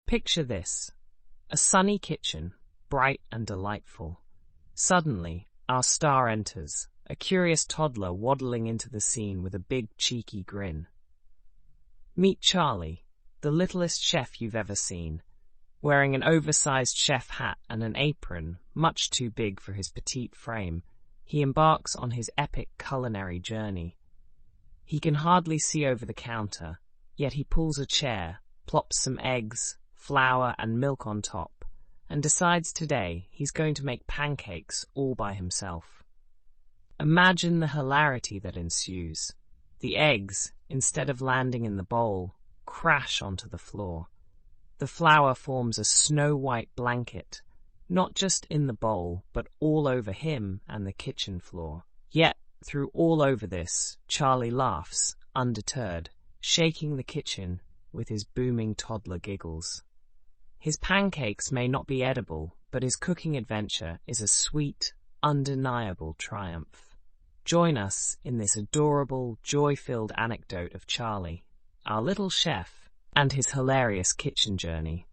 Picture this: a sunny kitchen, bright and delightful. Suddenly, our star enters, a curious toddler waddling into the scene with a big, cheeky grin. Meet Charlie, the littlest chef you've ever seen, wearing an oversized chef hat and an apron much too big for his petite frame. He embarks on his epic culinary journey. He can hardly see over the counter, yet he pulls a chair, plops some eggs, flour and milk on top, and decides today he's going to make pancakes all by himself. Imagine the hilarity that ensues. The eggs, instead of landing in the bowl, crash onto the floor. The flour forms a snow-white blanket, not just in the bowl, but all over him and the kitchen floor. Yet, through all over this, Charlie laughs, undeterred, shaking the kitchen with his booming toddler giggles. His pancakes may not be edible, but his cooking adventure is a sweet, undeniable triumph. Join us in this adorable, joy-filled anecdote of Charlie, our little chef, and his hilarious kitchen journey.